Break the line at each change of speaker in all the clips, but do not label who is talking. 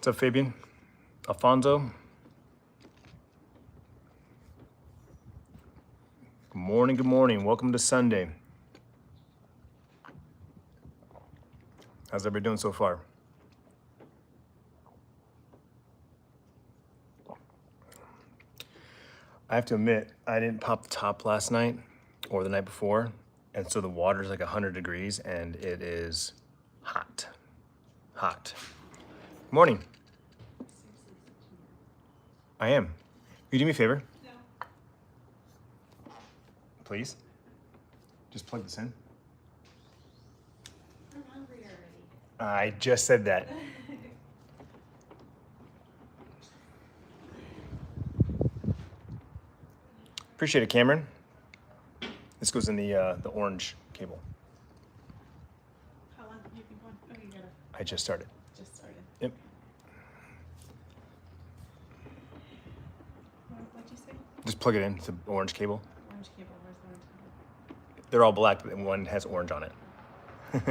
What's up, Fabian? Alfonso? Good morning, good morning. Welcome to Sunday. How's everybody doing so far? I have to admit, I didn't pop the top last night or the night before, and so the water's like 100 degrees and it is hot. Hot. Good morning. I am. Can you do me a favor?
No.
Please? Just plug this in.
I'm hungry already.
I just said that. Appreciate it, Cameron. This goes in the orange cable.
How long have you been going? Oh, you gotta
I just started.
just started.
Yep.
What'd you say?
Just plug it in. It's an orange cable.
Orange cable. Where's the orange cable?
They're all black, but one has orange on it.
Hi, my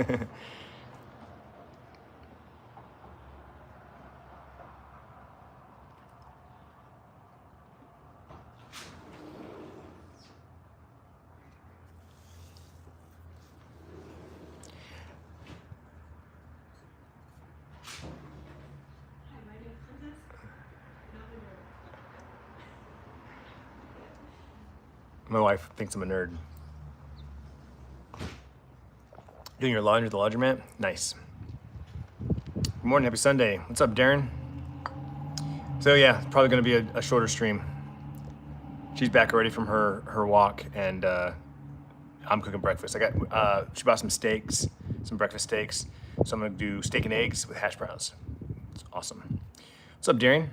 name is Clintus. Not the nerd.
My wife thinks I'm a nerd. Doing your laundry at the laundromat? Nice. Good morning, happy Sunday. What's up, Darren? So yeah, it's probably gonna be a shorter stream. She's back already from her walk, and I'm cooking breakfast. I got she bought some steaks, some breakfast steaks. So I'm gonna do steak and eggs with hash browns. It's awesome. What's up, Darren?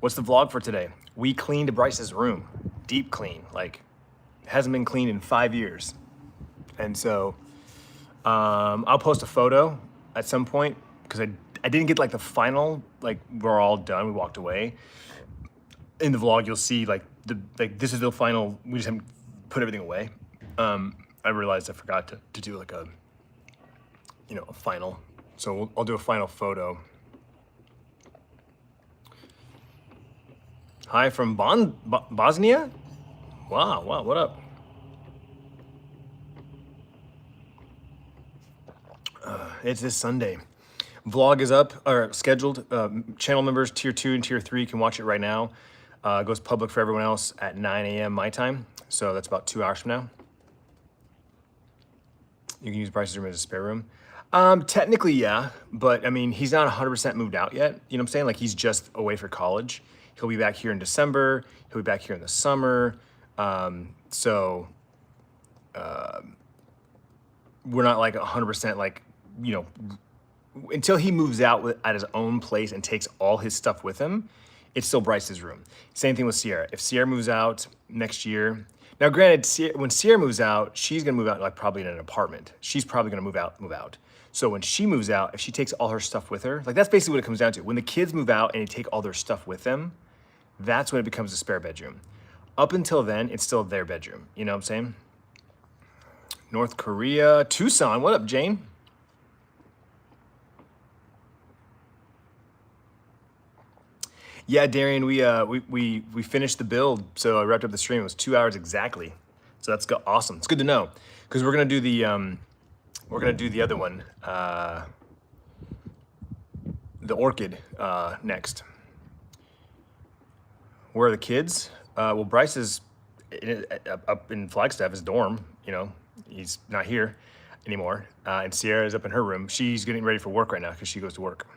What's the vlog for today? We cleaned Bryce's room, deep clean. Like, it hasn't been cleaned in 5 years, and so I'll post a photo at some point because I didn't get like the final, like we're all done, we walked away. In the vlog, you'll see like this is the final. We just haven't put everything away. I realized I forgot to do like a final. So I'll do a final photo. Hi from Bosnia. Wow, what up? It's this Sunday. Vlog is up, or scheduled. Channel members, tier 2 and tier 3 can watch it right now. It goes public for everyone else at 9 a.m. my time. So that's about 2 hours from now. You can use Bryce's room as a spare room. Technically, yeah, but I mean, he's not 100% moved out yet. You know what I'm saying? Like, he's just away for college. He'll be back here in December. He'll be back here in the summer. We're not like 100% like, until he moves out at his own place and takes all his stuff with him, it's still Bryce's room. Same thing with Sierra. If Sierra moves out next year, now granted, when Sierra moves out, she's gonna move out like probably in an apartment. She's probably gonna move out. So when she moves out, if she takes all her stuff with her, like that's basically what it comes down to. When the kids move out and they take all their stuff with them, that's when it becomes a spare bedroom. Up until then, it's still their bedroom. You know what I'm saying? North Korea, Tucson. What up, Jane? Yeah, Darian, we finished the build, so I wrapped up the stream. It was 2 hours exactly, so that's awesome. It's good to know because we're gonna do the other one, the orchid next. Where are the kids? Well, Bryce is up in Flagstaff, his dorm. He's not here anymore, and Sierra is up in her room. She's getting ready for work right now because she goes to work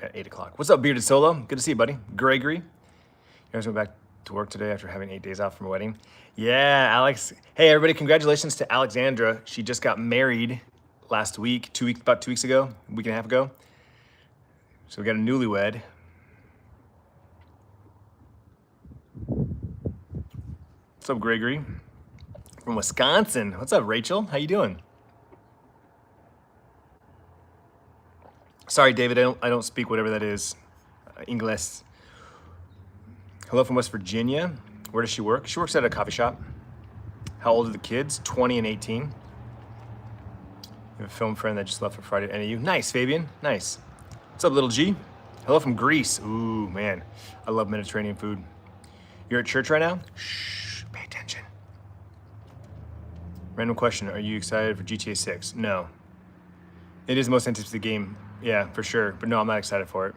at 8 o'clock. What's up, Bearded Solo? Good to see you, buddy. Gregory. You guys went back to work today after having 8 days off from a wedding. Yeah, Alex. Hey, everybody, congratulations to Alexandra. She just got married last week, about 2 weeks ago, a week and a half ago. So we got a newlywed. What's up, Gregory? From Wisconsin. What's up, Rachel? How you doing? Sorry, David, I don't speak whatever that is. English. Hello from West Virginia. Where does she work? She works at a coffee shop. How old are the kids? 20 and 18. You have a film friend that just left for Friday at NAU. Nice, Fabian. Nice. What's up, little G? Hello from Greece. Ooh, man. I love Mediterranean food. You're at church right now? Shh, pay attention. Random question. Are you excited for GTA 6? No. It is the most anticipated game. Yeah, for sure. But no, I'm not excited for it.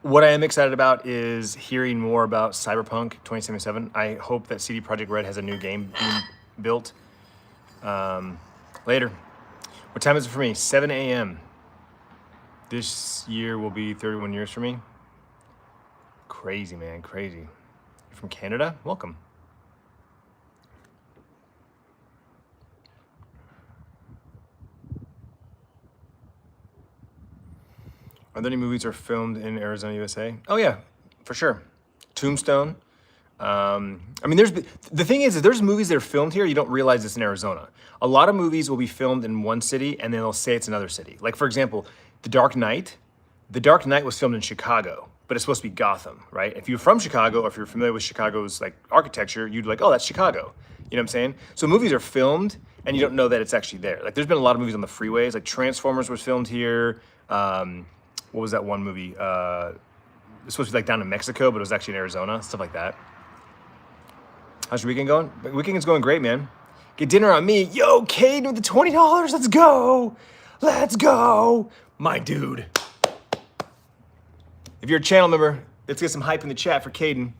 What I am excited about is hearing more about Cyberpunk 2077. I hope that CD Projekt Red has a new game being built later. What time is it for me? 7 a.m. This year will be 31 years for me. Crazy, man, crazy. You're from Canada? Welcome. Are there any movies that are filmed in Arizona, USA? Oh yeah, for sure. Tombstone. I mean, the thing is, there's movies that are filmed here, you don't realize it's in Arizona. A lot of movies will be filmed in one city and then they'll say it's another city. Like for example, The Dark Knight. The Dark Knight was filmed in Chicago, but it's supposed to be Gotham, right? If you're from Chicago, or if you're familiar with Chicago's like architecture, you'd like, oh, that's Chicago. You know what I'm saying? So movies are filmed and you don't know that it's actually there. Like there's been a lot of movies on the freeways, like Transformers was filmed here. What was that one movie? It was supposed to be like down in Mexico, but it was actually in Arizona, stuff like that. How's your weekend going? Weekend's going great, man. Get dinner on me. Yo, Caden with the $20. Let's go. Let's go. My dude. If you're a channel member, let's get some hype in the chat for Caden.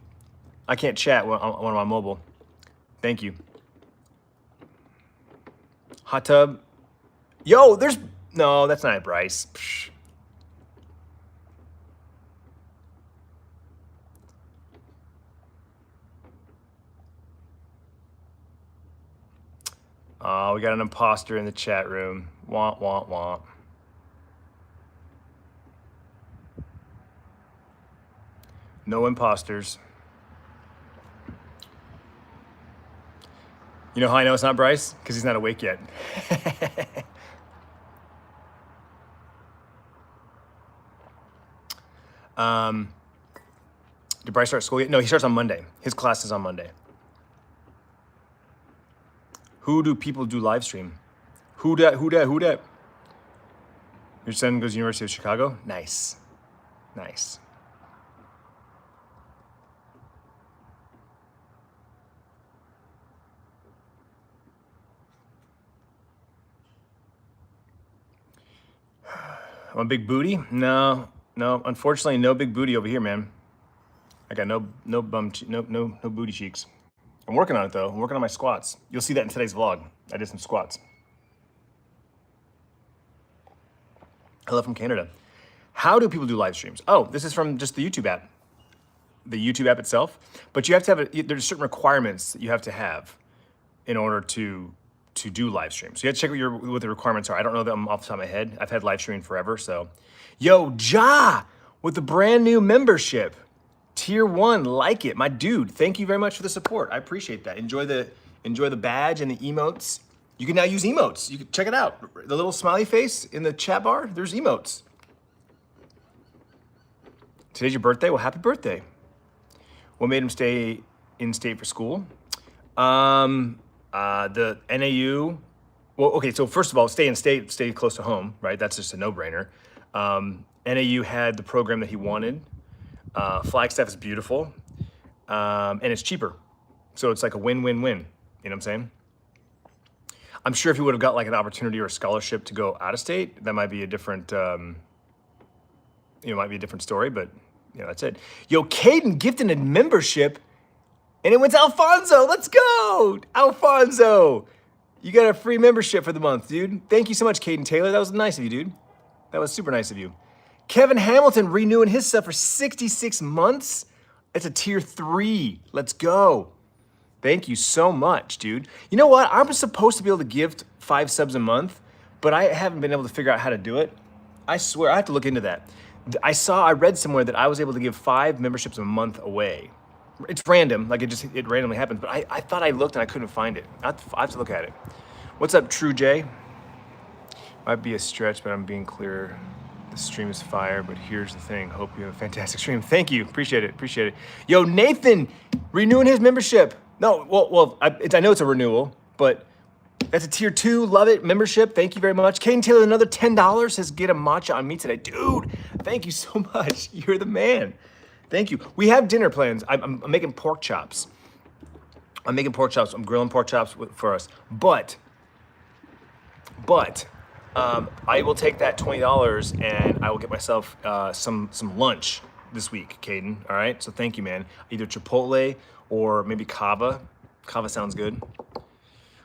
I can't chat on my mobile. Thank you. Hot tub. Yo, no, that's not it, Bryce. Psh. Oh, we got an imposter in the chat room. Womp, womp, womp. No imposters. You know how I know it's not Bryce? Because he's not awake yet. Did Bryce start school yet? No, he starts on Monday. His class is on Monday. Who do people do live stream? Who dat? Your son goes to University of Chicago? Nice. Nice. I'm a big booty? No. Unfortunately, no big booty over here, man. I got no booty cheeks. I'm working on it though. I'm working on my squats. You'll see that in today's vlog. I did some squats. Hello from Canada. How do people do live streams? Oh, this is from just the YouTube app. The YouTube app itself. But you have to have, there's certain requirements that you have to have in order to do live streams. So you have to check what the requirements are. I don't know them off the top of my head. I've had live streaming forever, so. Yo, Ja, with the brand new membership. Tier 1, like it. My dude, thank you very much for the support. I appreciate that. Enjoy the badge and the emotes. You can now use emotes. You can check it out. The little smiley face in the chat bar, there's emotes. Today's your birthday? Well, happy birthday. What made him stay in state for school? The NAU. Well, okay, so first of all, stay in state, stay close to home, right? That's just a no-brainer. NAU had the program that he wanted. Flagstaff is beautiful, and it's cheaper. So it's like a win-win-win, you know what I'm saying? I'm sure if he would have got like an opportunity or a scholarship to go out of state, that might be a different, might be a different story, but that's it. Yo, Caden gifted a membership, and it went to Alfonso. Let's go, Alfonso. You got a free membership for the month, dude. Thank you so much, Caden Taylor. That was nice of you, dude. That was super nice of you. Kevin Hamilton renewing his stuff for 66 months. It's a tier 3. Let's go. Thank you so much, dude. You know what? I'm supposed to be able to gift 5 subs a month, but I haven't been able to figure out how to do it. I swear, I have to look into that. I read somewhere that I was able to give 5 memberships a month away. It's random, like it randomly happens, but I thought I looked and I couldn't find it. I have to look at it. What's up, True J? Might be a stretch, but I'm being clear. The stream is fire, but here's the thing. Hope you have a fantastic stream. Thank you. Appreciate it. Yo, Nathan, renewing his membership. No, well, I know it's a renewal, but That's a tier 2. Love it. Membership. Thank you very much. Caden Taylor, another $10 says get a matcha on me today. Dude, thank you so much. You're the man. Thank you. We have dinner plans. I'm making pork chops. I'm making pork chops. I'm grilling pork chops for us. But I will take that $20 and I will get myself some lunch this week, Caden. All right. So thank you, man. Either Chipotle or maybe Kava. Kava sounds good.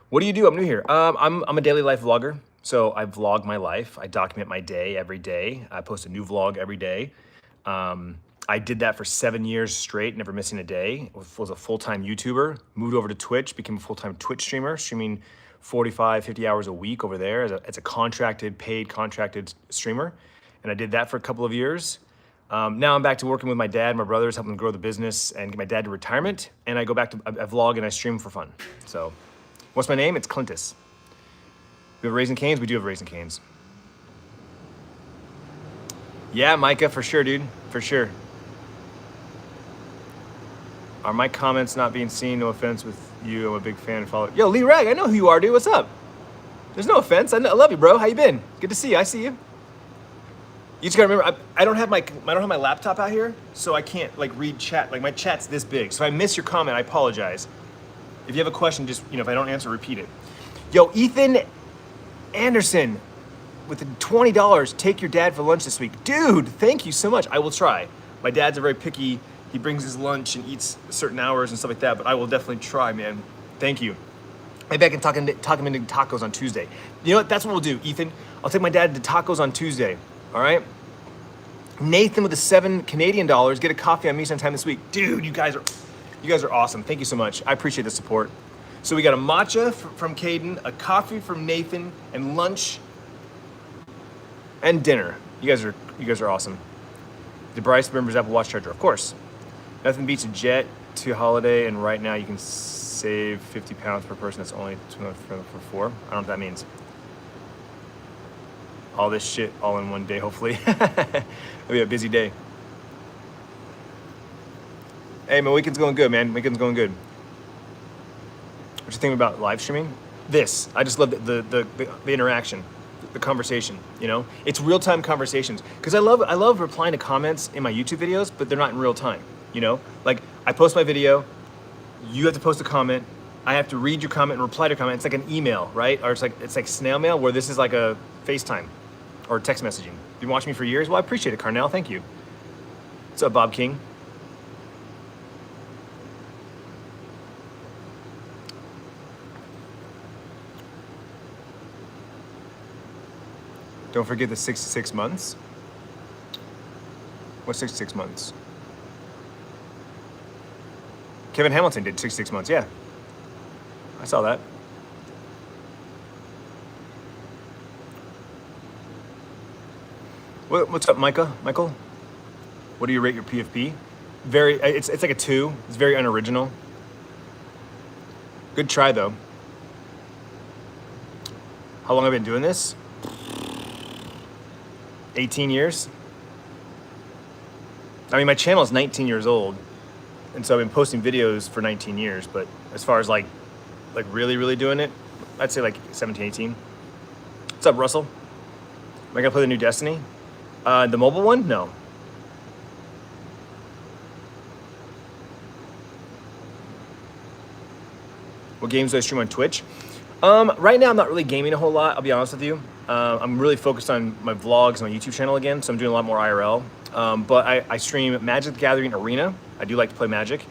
What do you do? I'm new here. I'm a daily life vlogger. So I vlog my life. I document my day every day. I post a new vlog every day. I did that for 7 years straight, never missing a day. Was a full-time YouTuber, moved over to Twitch, became a full-time Twitch streamer, streaming 45, 50 hours a week over there as a paid contracted streamer. And I did that for a couple of years. Now I'm back to working with my dad, my brothers, helping them grow the business and get my dad to retirement. And I go back to, I vlog and I stream for fun. So what's my name? It's Clintus. We have Raising Canes? We do have Raising Canes. Yeah, Micah, for sure, dude, for sure. Are my comments not being seen? No offense with you. I'm a big fan and follow. Yo, Lee Rag, I know who you are, dude. What's up? There's no offense. I love you, bro. How you been? Good to see you. I see you. You just gotta remember, I don't have my laptop out here, so I can't like read chat. Like my chat's this big. So if I miss your comment, I apologize. If you have a question, just if I don't answer, repeat it. Yo, Ethan Anderson with the $20. Take your dad for lunch this week, dude. Thank you so much. I will try. My dad's a very picky. He brings his lunch and eats certain hours and stuff like that, but I will definitely try, man. Thank you. Maybe I can talk him into tacos on Tuesday. You know what? That's what we'll do, Ethan. I'll take my dad to tacos on Tuesday, all right? Nathan with the $7 Canadian. Get a coffee on me sometime this week. Dude, you guys are awesome. Thank you so much. I appreciate the support. So we got a matcha from Caden, a coffee from Nathan, and lunch and dinner. You guys are awesome. The Bryce members Apple Watch charger, of course. Nothing beats a jet to holiday, and right now you can save 50 pounds per person. That's only for 4. I don't know what that means. All this shit all in one day, hopefully. It'll be a busy day. Hey, my weekend's going good, man. Weekend's going good. What you think about live streaming? I just love the interaction, the conversation. It's real time conversations. Because I love replying to comments in my YouTube videos, but they're not in real time. Like I post my video, you have to post a comment, I have to read your comment and reply to your comment. It's like an email, right? Or it's like snail mail, where this is like a FaceTime or text messaging. You've been watching me for years? Well, I appreciate it, Carnell. Thank you. What's up, Bob King? Don't forget the 66 months. What's 66 months? Kevin Hamilton did 66 months, yeah. I saw that. What's up, Michael? What do you rate your PFP? It's like a 2. It's very unoriginal. Good try, though. How long have I been doing this? 18 years? I mean, my channel is 19 years old. And so I've been posting videos for 19 years, but as far as like really, really doing it, I'd say like 17, 18. What's up, Russell? Am I gonna play the new Destiny? The mobile one? No. What games do I stream on Twitch? Right now I'm not really gaming a whole lot, I'll be honest with you. I'm really focused on my vlogs, my YouTube channel again, so I'm doing a lot more IRL. But I stream Magic the Gathering Arena. I do like to play Magic.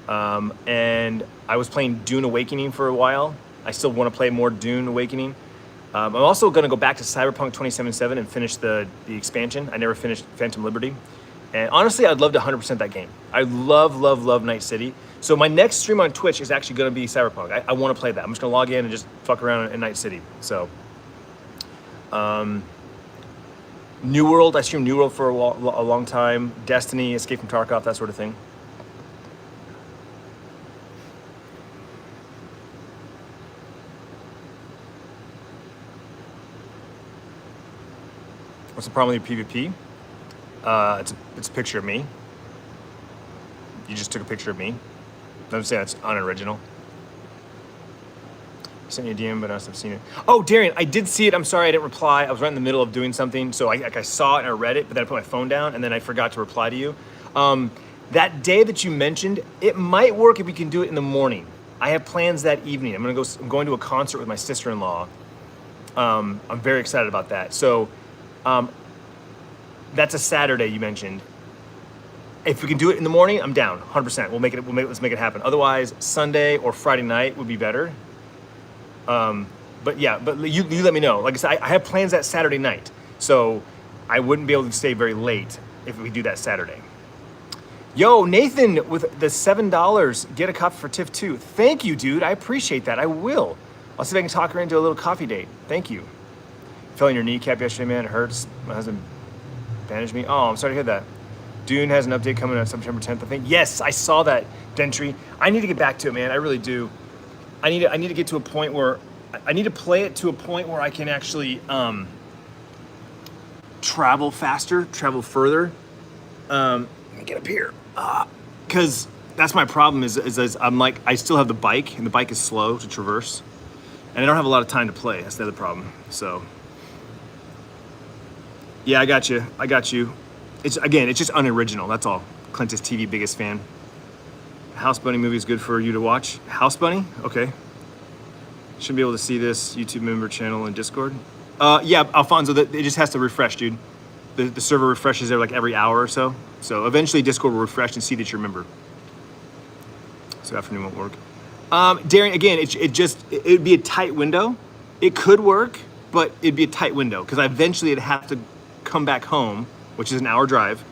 And I was playing Dune Awakening for a while. I still want to play more Dune Awakening. I'm also going to go back to Cyberpunk 2077 and finish the expansion. I never finished Phantom Liberty. And honestly, I'd love to 100% that game. I love Night City. So my next stream on Twitch is actually going to be Cyberpunk. I want to play that. I'm just going to log in and just fuck around in Night City. So, New World, I streamed New World for a long time. Destiny, Escape from Tarkov, that sort of thing. What's the problem with your PvP? It's a picture of me. You just took a picture of me. I'm saying it's unoriginal. Sent you a DM, but I must have seen it. Oh, Darian, I did see it. I'm sorry I didn't reply. I was right in the middle of doing something, so I saw it and I read it, but then I put my phone down and then I forgot to reply to you. That day that you mentioned, it might work if we can do it in the morning. I have plans that evening. I'm going to a concert with my sister-in-law. I'm very excited about that. So that's a Saturday you mentioned. If we can do it in the morning, I'm down, 100%. Let's make it happen. Otherwise, Sunday or Friday night would be better. But you let me know. Like I said, I have plans that Saturday night, so I wouldn't be able to stay very late if we do that Saturday. Yo, Nathan with the $7, get a coffee for Tiff too. Thank you, dude. I appreciate that. I will. I'll see if I can talk her into a little coffee date. Thank you. Fell on your kneecap yesterday, man. It hurts. My husband bandaged me. Oh, I'm sorry to hear that. Dune has an update coming on September 10th, I think. Yes, I saw that, Dentry. I need to get back to it, man. I really do. I need to get to a point where I need to play it to a point where I can actually travel faster, travel further. Let me get up here. Because that's my problem is I'm like, I still have the bike, and the bike is slow to traverse. And I don't have a lot of time to play. That's the other problem. So, yeah, I got you. It's just unoriginal. That's all. Clintus.tv, biggest fan. House Bunny movie is good for you to watch. House Bunny? Okay. Should be able to see this YouTube member channel in Discord. Yeah, Alfonso, it just has to refresh, dude. The server refreshes there like every hour or so. So eventually Discord will refresh and see that you're a member. So afternoon won't work. Darian, again, it'd be a tight window. It could work, but it'd be a tight window because eventually I'd have to come back home, which is an hour drive,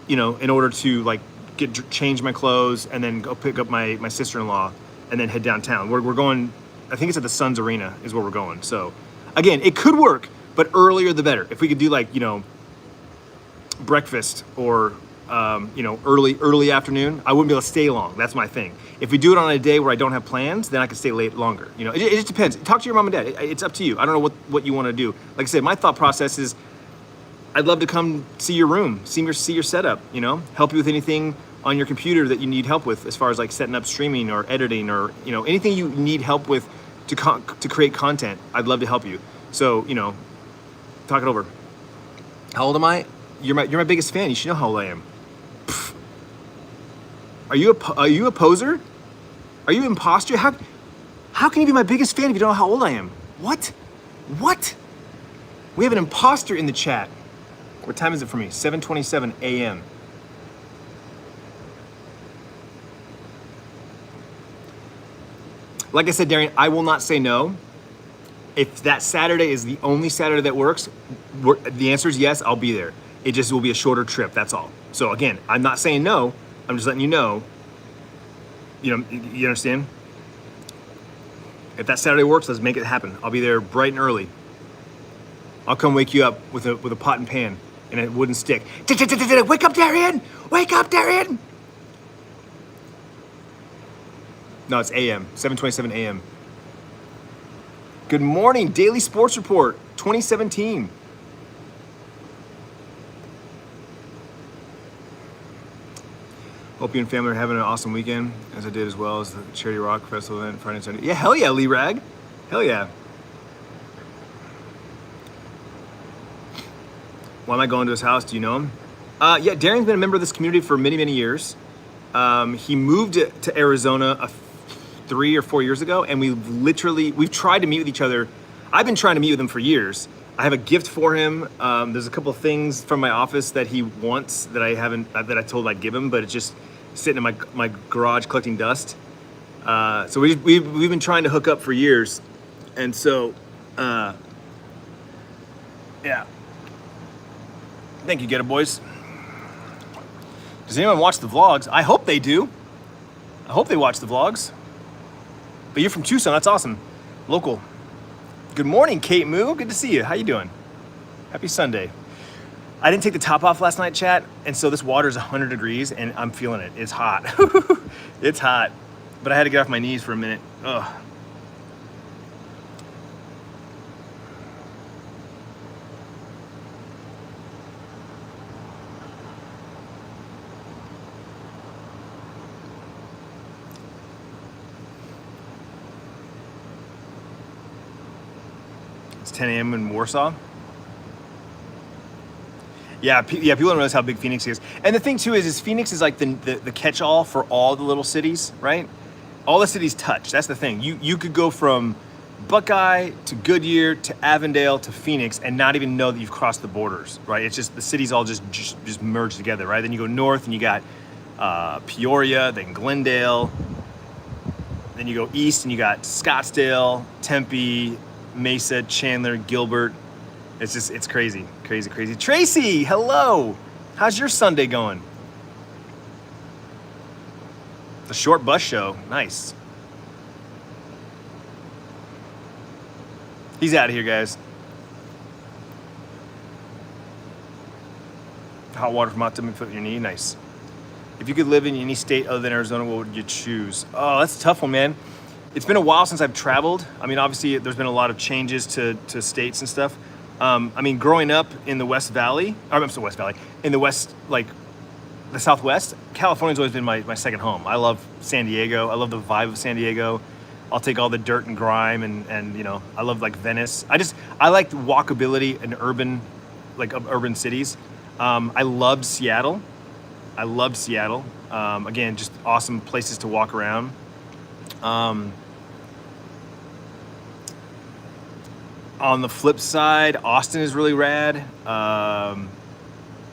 in order to like change my clothes and then go pick up my sister-in-law and then head downtown. We're going, I think it's at the Suns Arena is where we're going. So again, it could work, but earlier the better. If we could do like, breakfast or, early afternoon, I wouldn't be able to stay long. That's my thing. If we do it on a day where I don't have plans, then I can stay late longer. It just depends. Talk to your mom and dad. It's up to you. I don't know what you want to do. Like I said, my thought process is I'd love to come see your room, see your setup, help you with anything on your computer that you need help with as far as like setting up streaming or editing or, anything you need help with to create content. I'd love to help you. So, talk it over. How old am I? You're my biggest fan. You should know how old I am. Pfft. Are you a poser? Are you an imposter? How can you be my biggest fan if you don't know how old I am? What? We have an imposter in the chat. What time is it for me? 7:27 a.m. Like I said, Darian, I will not say no. If that Saturday is the only Saturday that works, the answer is yes, I'll be there. It just will be a shorter trip, that's all. So again, I'm not saying no, I'm just letting you know. You understand? If that Saturday works, let's make it happen. I'll be there bright and early. I'll come wake you up with a pot and pan and a wooden stick. Wake up, Darian! Wake up, Darian! No, it's AM, 7:27 AM. Good morning, Daily Sports Report, 2017. Hope you and family are having an awesome weekend, as I did as well as the Charity Rock Festival event Friday and Saturday. Yeah, hell yeah, Lee Rag. Hell yeah. Why am I going to his house? Do you know him? Yeah, Darian's been a member of this community for many, many years. He moved to Arizona 3 or 4 years ago, and we've tried to meet with each other. I've been trying to meet with him for years. I have a gift for him. There's a couple of things from my office that he wants that I told I'd give him, but it's just sitting in my garage collecting dust. So we've been trying to hook up for years, and so yeah. Thank you, Get It Boys. Does anyone watch the vlogs? I hope they do. I hope they watch the vlogs. But you're from Tucson, that's awesome. Local. Good morning, Kate Moo. Good to see you. How you doing? Happy Sunday. I didn't take the top off last night, chat, and so this water is 100 degrees, and I'm feeling it. It's hot. It's hot. But I had to get off my knees for a minute. Ugh. 10 a.m. in Warsaw. Yeah, people don't realize how big Phoenix is. And the thing too is Phoenix is like the catch-all for all the little cities, right? All the cities touch. That's the thing. You could go from Buckeye to Goodyear to Avondale to Phoenix and not even know that you've crossed the borders, right? It's just the cities all just merge together, right? Then you go north and you got Peoria, then Glendale. Then you go east and you got Scottsdale, Tempe, Mesa, Chandler, Gilbert. It's crazy, crazy, crazy. Tracy, hello. How's your Sunday going? The short bus show, nice. He's out of here, guys. Hot water from hot tub and foot in your knee, nice. If you could live in any state other than Arizona, what would you choose? Oh, that's a tough one, man. It's been a while since I've traveled. I mean, obviously, there's been a lot of changes to states and stuff. I mean, growing up in the West Valley, in the West, like the Southwest, California's always been my second home. I love San Diego. I love the vibe of San Diego. I'll take all the dirt and grime and you know, I love like Venice. I like walkability in urban cities. I loved Seattle. Again, just awesome places to walk around. On the flip side, Austin is really rad.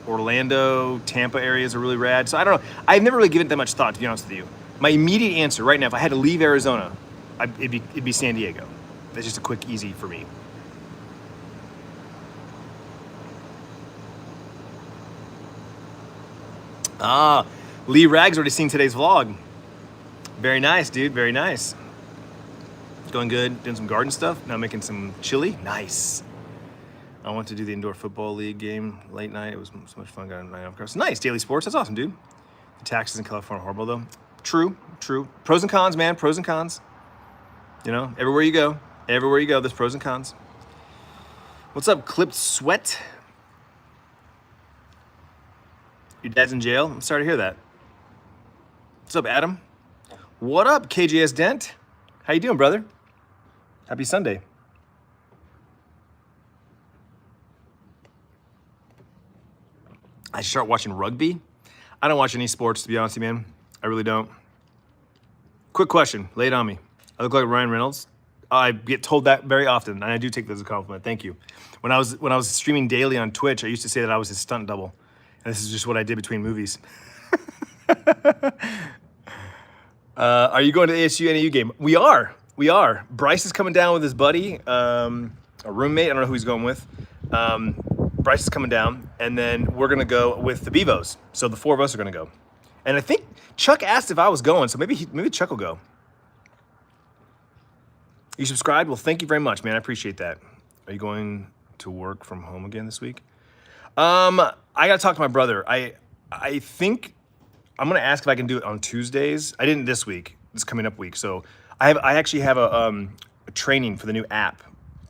Orlando, Tampa areas are really rad. So I don't know. I've never really given it that much thought, to be honest with you. My immediate answer right now, if I had to leave Arizona, it'd be San Diego. That's just a quick, easy for me. Lee Rags already seen today's vlog. Very nice, dude. Very nice. Going good. Doing some garden stuff. Now making some chili. Nice. I went to do the indoor football league game late night. It was so much fun. Got a night off course. Nice. Daily sports. That's awesome, dude. The taxes in California are horrible, though. True. Pros and cons, man. Pros and cons. You know, everywhere you go, there's pros and cons. What's up, Clipped Sweat? Your dad's in jail? I'm sorry to hear that. What's up, Adam? What up, KJS Dent? How you doing, brother? Happy Sunday. I should start watching rugby. I don't watch any sports, to be honest with you, man. I really don't. Quick question, lay it on me. I look like Ryan Reynolds. I get told that very often, and I do take that as a compliment. Thank you. When I was streaming daily on Twitch, I used to say that I was his stunt double. And this is just what I did between movies. Are you going to the ASU NAU game? We are. Bryce is coming down with his buddy, a roommate. I don't know who he's going with. Bryce is coming down, and then we're gonna go with the Bevos. So the four of us are gonna go. And I think Chuck asked if I was going, so maybe Chuck will go. You subscribed? Well, thank you very much, man. I appreciate that. Are you going to work from home again this week? I gotta talk to my brother. I think I'm gonna ask if I can do it on Tuesdays. I didn't this week, this coming up week. So I actually have a training for the new app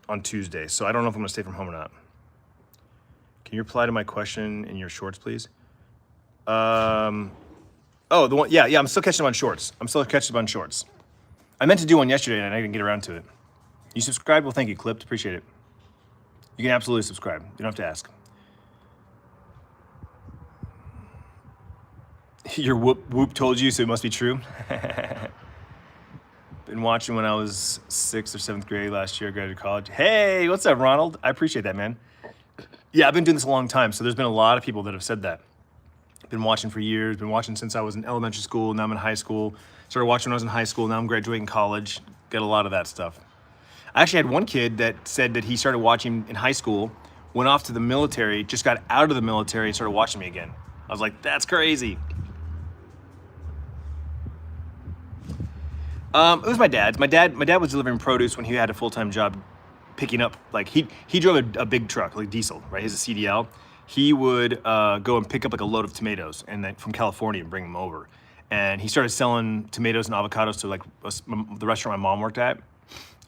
on Tuesday. So I don't know if I'm gonna stay from home or not. Can you reply to my question in your shorts, please? Oh, the one, yeah, I'm still catching them on shorts. I meant to do one yesterday and I didn't get around to it. You subscribed? Well, thank you, Clipped. Appreciate it. You can absolutely subscribe. You don't have to ask. Your whoop told you, so it must be true. Been watching when I was 6th or 7th grade last year, graduated college. Hey, what's up, Ronald? I appreciate that, man. Yeah, I've been doing this a long time, so there's been a lot of people that have said that. Been watching for years, been watching since I was in elementary school, now I'm in high school. Started watching when I was in high school, now I'm graduating college. Get a lot of that stuff. I actually had one kid that said that he started watching in high school, went off to the military, just got out of the military and started watching me again. I was like, that's crazy. It was my dad's. My dad was delivering produce when he had a full-time job picking up, like he drove a big truck, like diesel, right? He's a CDL. He would go and pick up like a load of tomatoes and then from California and bring them over. And he started selling tomatoes and avocados to like the restaurant my mom worked at.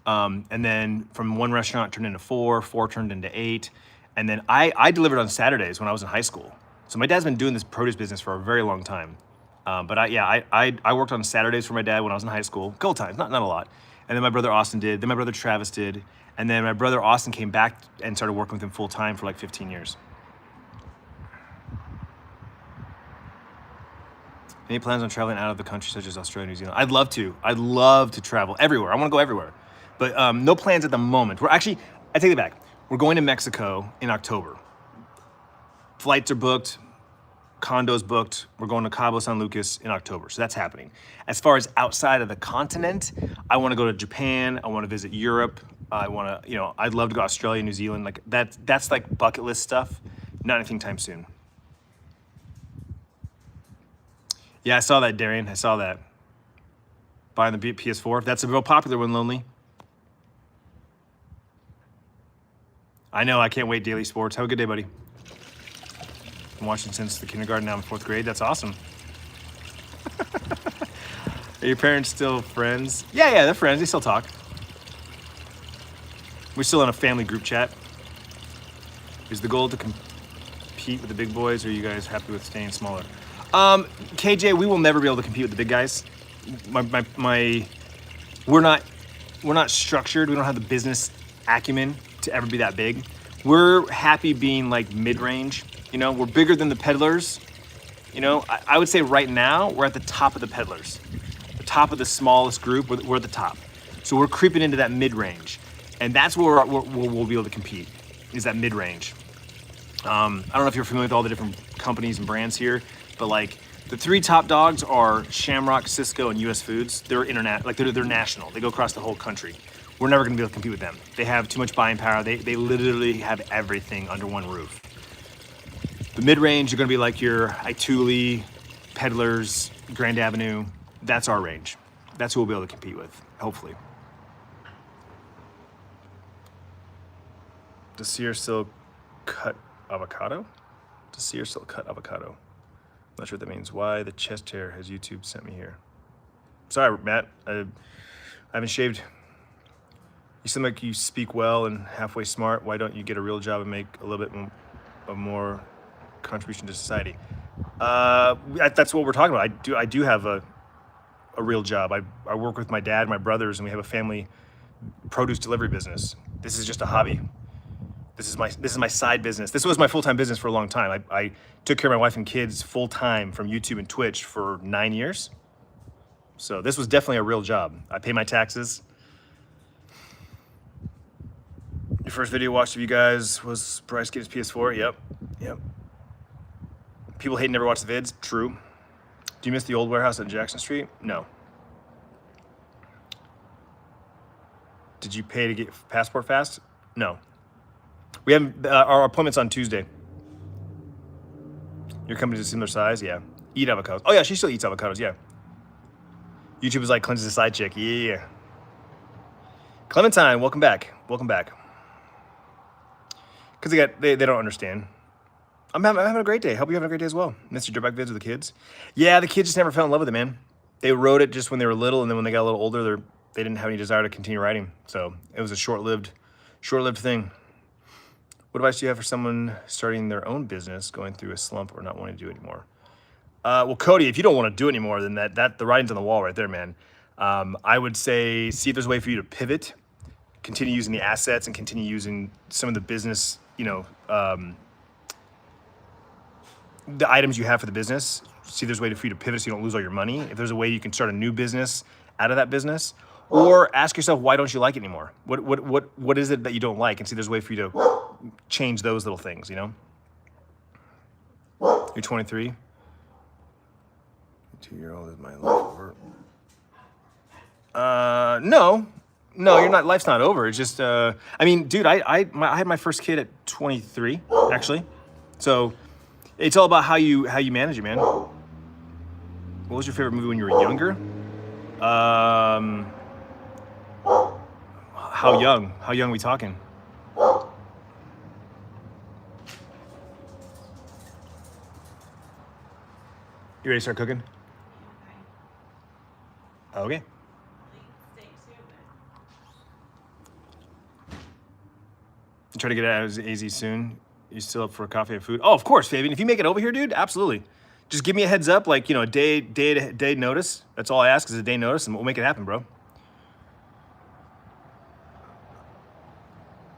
And then from one restaurant it turned into four turned into 8. And then I delivered on Saturdays when I was in high school. So my dad's been doing this produce business for a very long time. But I worked on Saturdays for my dad when I was in high school, a couple times, not a lot. And then my brother Austin did. Then my brother Travis did. And then my brother Austin came back and started working with him full time for like 15 years. Any plans on traveling out of the country, such as Australia, New Zealand? I'd love to. I'd love to travel everywhere. I want to go everywhere. But no plans at the moment. I take it back. We're going to Mexico in October. Flights are booked. Condos booked. We're going to Cabo San Lucas in October. So that's happening. As far as outside of the continent, I want to go to Japan. I want to visit Europe. I want to, I'd love to go to Australia, New Zealand. Like that's like bucket list stuff. Not anything time soon. Yeah, I saw that, Darian. I saw that. Buying the PS4. That's a real popular one, Lonely. I know. I can't wait. Daily Sports. Have a good day, buddy. I'm watching since the kindergarten. Now I'm in 4th grade. That's awesome. Are your parents still friends? Yeah, they're friends. They still talk. We're still in a family group chat. Is the goal to compete with the big boys, or are you guys happy with staying smaller? KJ, we will never be able to compete with the big guys. We're not structured. We don't have the business acumen to ever be that big. We're happy being like mid-range. We're bigger than the peddlers. I would say right now we're at the top of the peddlers, the top of the smallest group. We're at the top, so we're creeping into that mid-range, and that's where we'll be able to compete. Is that mid-range? I don't know if you're familiar with all the different companies and brands here. But like the 3 top dogs are Shamrock, Cisco, and US Foods. They're they're national. They go across the whole country. We're never gonna be able to compete with them. They have too much buying power. They literally have everything under one roof. The mid-range, you're gonna be like your Ituli, Peddlers, Grand Avenue. That's our range. That's who we'll be able to compete with, hopefully. Does Sear still cut avocado? Not sure what that means. Why the chest hair has YouTube sent me here? Sorry, Matt. I haven't shaved. You seem like you speak well and halfway smart. Why don't you get a real job and make a little bit of more contribution to society? That's what we're talking about. I do have a real job. I work with my dad and my brothers, and we have a family produce delivery business. This is just a hobby. This is my side business. This was my full-time business for a long time. I took care of my wife and kids full-time from YouTube and Twitch for 9 years. So this was definitely a real job. I pay my taxes. Your first video I watched of you guys was Bryce get his PS4. Yep. People hate never watch the vids. True. Do you miss the old warehouse on Jackson Street? No. Did you pay to get passport fast? No. We have our appointment's on Tuesday. Your company's a similar size? Yeah. Eat avocados. Oh, yeah, she still eats avocados, yeah. YouTube is like Clintus' side chick. Yeah. Clementine, welcome back. Because they don't understand. I'm having a great day. Hope you're having a great day as well. Mr. Dirtbag vids with the kids. Yeah, the kids just never fell in love with it, man. They wrote it just when they were little, and then when they got a little older, they didn't have any desire to continue writing. So it was a short-lived thing. What advice do you have for someone starting their own business, going through a slump, or not wanting to do it anymore? Well, Cody, if you don't want to do it anymore, then that the writing's on the wall right there, man. I would say see if there's a way for you to pivot, continue using the assets, and continue using some of the business, the items you have for the business. See if there's a way for you to pivot so you don't lose all your money. If there's a way you can start a new business out of that business, or ask yourself, why don't you like it anymore? What is it that you don't like? And see if there's a way for you to change those little things, You're 23? 2-year-old is my life over. No, you're not. Life's not over. It's just, dude, I had my first kid at 23, actually. So it's all about how you manage it, man. What was your favorite movie when you were younger? How young? How young are we talking? You ready to start cooking? Okay. Try to get it out as easy soon. You still up for a coffee and food? Oh, of course, Fabian. If you make it over here, dude, absolutely. Just give me a heads up, a day notice. That's all I ask is a day notice, and we'll make it happen, bro.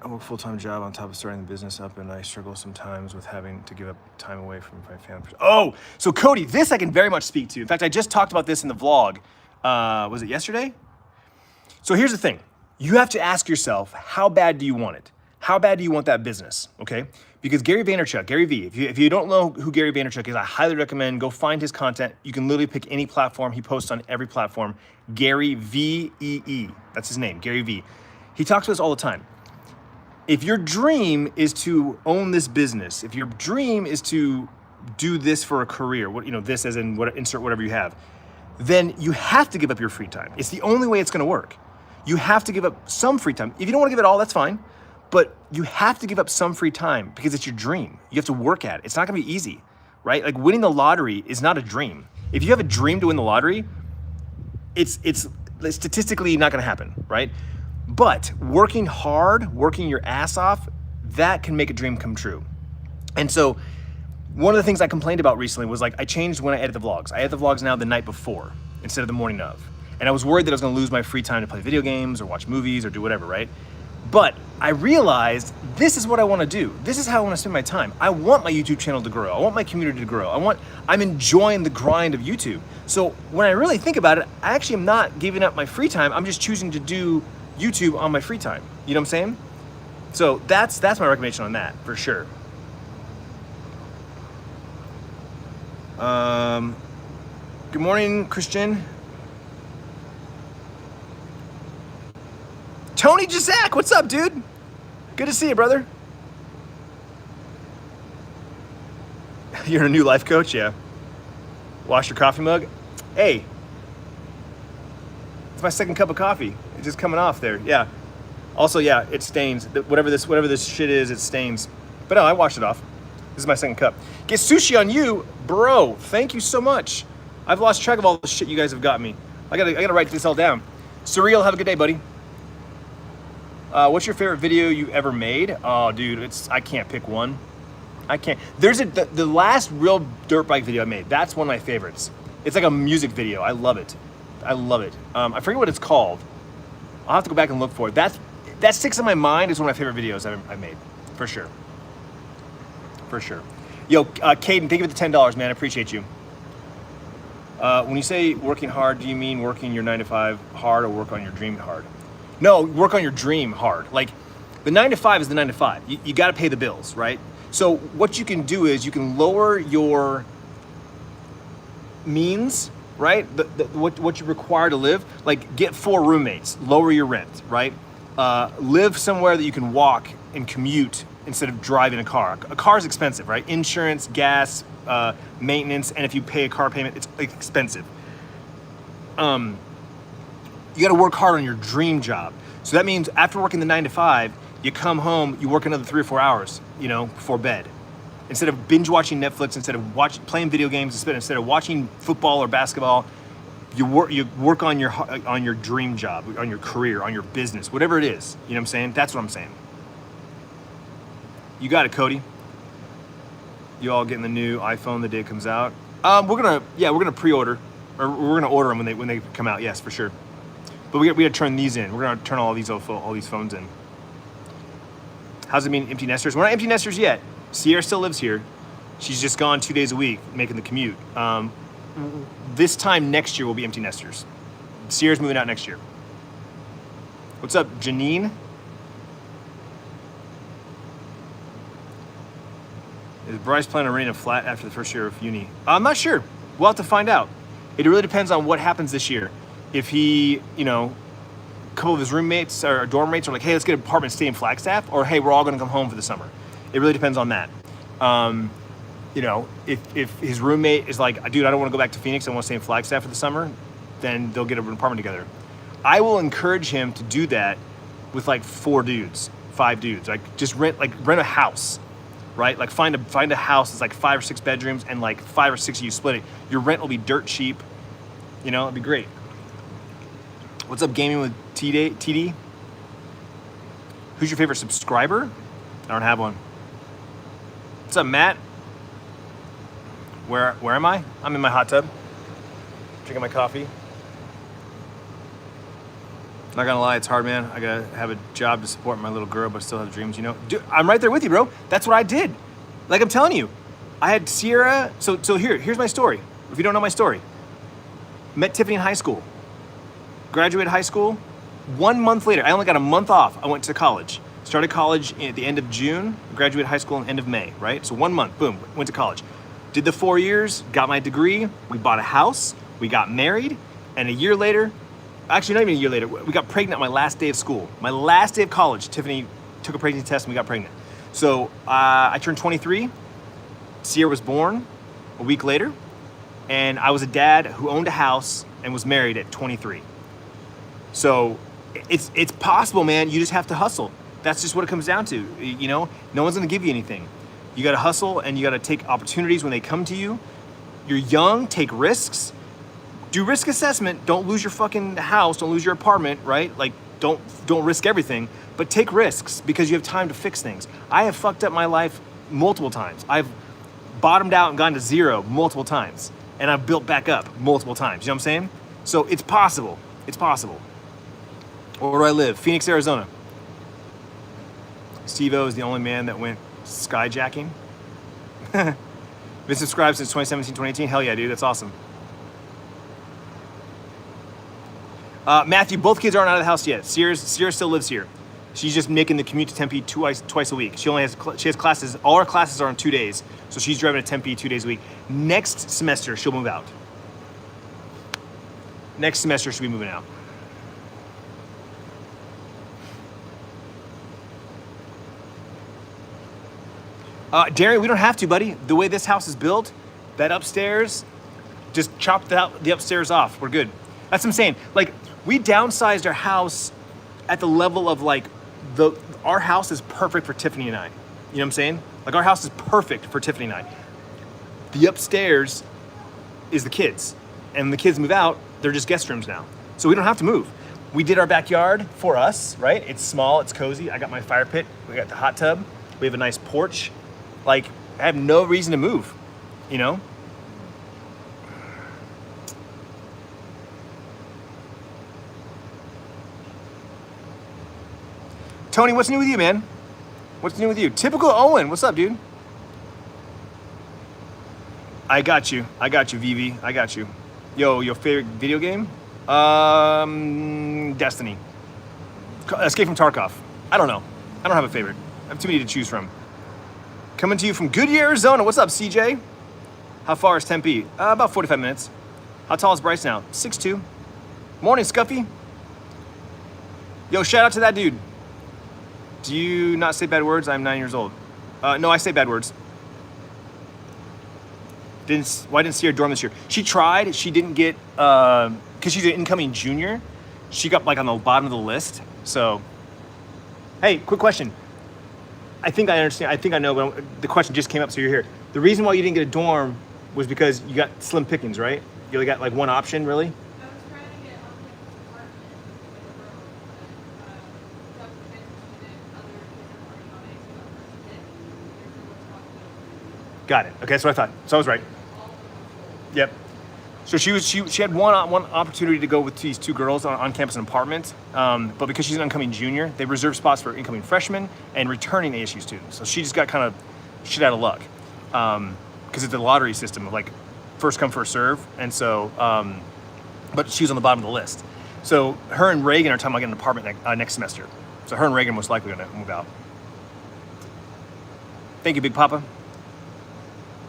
I work full-time job on top of starting the business up, and I struggle sometimes with having to give up time away from my family. Oh, so Cody, this I can very much speak to. In fact, I just talked about this in the vlog. Was it yesterday? So here's the thing. You have to ask yourself, how bad do you want it? How bad do you want that business, okay? Because Gary Vaynerchuk, Gary V, if you don't know who Gary Vaynerchuk is, I highly recommend go find his content. You can literally pick any platform. He posts on every platform. Gary V-E-E, that's his name, Gary V. He talks to us all the time. If your dream is to own this business, if your dream is to do this for a career, this as in insert whatever you have, then you have to give up your free time. It's the only way it's gonna work. You have to give up some free time. If you don't wanna give it all, that's fine. But you have to give up some free time because it's your dream. You have to work at it. It's not gonna be easy, right? Like winning the lottery is not a dream. If you have a dream to win the lottery, it's statistically not gonna happen, right? But working hard, working your ass off, that can make a dream come true. And so one of the things I complained about recently was like, I changed when I edit the vlogs. I edit the vlogs now the night before instead of the morning of. And I was worried that I was gonna lose my free time to play video games or watch movies or do whatever, right? But I realized this is what I wanna do. This is how I wanna spend my time. I want my YouTube channel to grow. I want my community to grow. I'm enjoying the grind of YouTube. So when I really think about it, I actually am not giving up my free time. I'm just choosing to do YouTube on my free time. You know what I'm saying? So that's my recommendation on that, for sure. Good morning, Christian. Tony Jazak, what's up, dude? Good to see you, brother. You're a new life coach, yeah. Wash your coffee mug. Hey, it's my second cup of coffee. It's just coming off there, yeah. Also, yeah, it stains. Whatever this shit is, it stains. But no, I washed it off. This is my second cup. Get sushi on you, bro. Thank you so much. I've lost track of all the shit you guys have got me. I gotta write this all down. Surreal, have a good day, buddy. What's your favorite video you ever made? Oh, dude, I can't pick one. I can't. There's the last real dirt bike video I made. That's one of my favorites. It's like a music video. I love it. I love it. I forget what it's called. I'll have to go back and look for it. That sticks in my mind. Is one of my favorite videos I made, for sure. For sure. Yo, Caden, thank you for the $10, man. I appreciate you. When you say working hard, do you mean working your 9 to 5 hard or work on your dream hard? No, work on your dream hard. Like the 9 to 5 is the 9 to 5. You got to pay the bills, right? So what you can do is you can lower your means, right? What you require to live. Like get 4 roommates, lower your rent, right? Live somewhere that you can walk and commute instead of driving a car. A car is expensive, right? Insurance, gas, maintenance, and if you pay a car payment, it's expensive. You got to work hard on your dream job. So that means after working the 9 to 5, you come home, you work another 3 or 4 hours, before bed. Instead of binge watching Netflix, instead of playing video games, instead of watching football or basketball, you work on your dream job, on your career, on your business, whatever it is. You know what I'm saying? That's what I'm saying. You got it, Cody. You all getting the new iPhone the day it comes out? We're gonna pre-order, or we're gonna order them when they come out. Yes, for sure. But we gotta turn these in. We're gonna turn all these phones in. How's it mean empty nesters? We're not empty nesters yet. Sierra still lives here. She's just gone 2 days a week making the commute. This time next year we'll be empty nesters. Sierra's moving out next year. What's up, Janine? Is Bryce planning on renting a flat after the first year of uni? I'm not sure. We'll have to find out. It really depends on what happens this year. If he, a couple of his roommates or dorm mates are like, hey, let's get an apartment, stay in Flagstaff, or hey, we're all gonna come home for the summer. It really depends on that. If his roommate is like, dude, I don't wanna go back to Phoenix, I wanna stay in Flagstaff for the summer, then they'll get an apartment together. I will encourage him to do that with like 4 dudes, 5 dudes. Like just rent a house, right? Like find a house that's like 5 or 6 bedrooms and like 5 or 6 of you split it. Your rent will be dirt cheap. It'd be great. What's up, gaming with TD? Who's your favorite subscriber? I don't have one. What's up, Matt? Where am I? I'm in my hot tub, drinking my coffee. Not gonna lie, it's hard, man. I gotta have a job to support my little girl, but still have dreams, you know? Dude, I'm right there with you, bro. That's what I did. Like I'm telling you, I had Sierra. So here's my story. If you don't know my story, met Tiffany in high school, graduated high school. 1 month later, I only got a month off. I went to college. Started college at the end of June, graduated high school in the end of May, right? So 1 month, boom, went to college. Did the 4 years, got my degree, we bought a house, we got married, and a year later, actually not even a year later, we got pregnant on my last day of school. My last day of college, Tiffany took a pregnancy test and we got pregnant. So I turned 23, Sierra was born a week later, and I was a dad who owned a house and was married at 23. So it's possible, man. You just have to hustle. That's just what it comes down to. You know, no one's gonna give you anything. You gotta hustle and you gotta take opportunities when they come to you. You're young, take risks. Do risk assessment. Don't lose your fucking house. Don't lose your apartment, right? Like, don't risk everything, but take risks because you have time to fix things. I have fucked up my life multiple times. I've bottomed out and gone to zero multiple times, and I've built back up multiple times. You know what I'm saying? So it's possible. It's possible. Where do I live? Phoenix, Arizona. Steve-O is the only man that went skyjacking. Been subscribed since 2017, 2018. Hell yeah, dude. That's awesome. Matthew, both kids aren't out of the house yet. Sierra still lives here. She's just making the commute to Tempe twice a week. She has classes. All her classes are on 2 days, so she's driving to Tempe 2 days a week. Next semester, she'll move out. Next semester, she'll be moving out. Darren, we don't have to, buddy. The way this house is built, that upstairs, just chop the upstairs off. We're good. That's what I'm saying. Like, we downsized our house at the level of like, our house is perfect for Tiffany and I. You know what I'm saying? Like, our house is perfect for Tiffany and I. The upstairs is the kids. And when the kids move out, they're just guest rooms now. So we don't have to move. We did our backyard for us, right? It's small, it's cozy. I got my fire pit. We got the hot tub. We have a nice porch. Like, I have no reason to move, you know? Tony, what's new with you, man? What's new with you? Typical Owen, what's up, dude? I got you, VV, I got you. Yo, your favorite video game? Destiny. Escape from Tarkov. I don't know. I don't have a favorite. I have too many to choose from. Coming to you from Goodyear, Arizona. What's up, CJ? How far is Tempe? About 45 minutes. How tall is Bryce now? 6'2". Morning, Scuffy. Yo, shout out to that dude. Do you not say bad words? I'm 9 years old. No, I say bad words. Why didn't see her dorm this year? She tried. She didn't get, because she's an incoming junior. She got like on the bottom of the list. So, hey, quick question. I think I understand. I think I know, but the question just came up, so you're here. The reason why you didn't get a dorm was because you got slim pickings, right? You only got like one option, really?
I was trying to get on campus apartment with a room, but other kids are already on it, so that person did. There's no responsibility.
Got it. Okay, that's what I thought. So I was right. Yep. So she had one opportunity to go with these two girls on campus in an apartment, but because she's an incoming junior, they reserve spots for incoming freshmen and returning ASU students. So she just got kind of shit out of luck because it's a lottery system of like first come first serve, and so but she was on the bottom of the list. So her and Reagan are talking about getting an apartment next semester. So her and Reagan most likely going to move out. Thank you, Big Papa.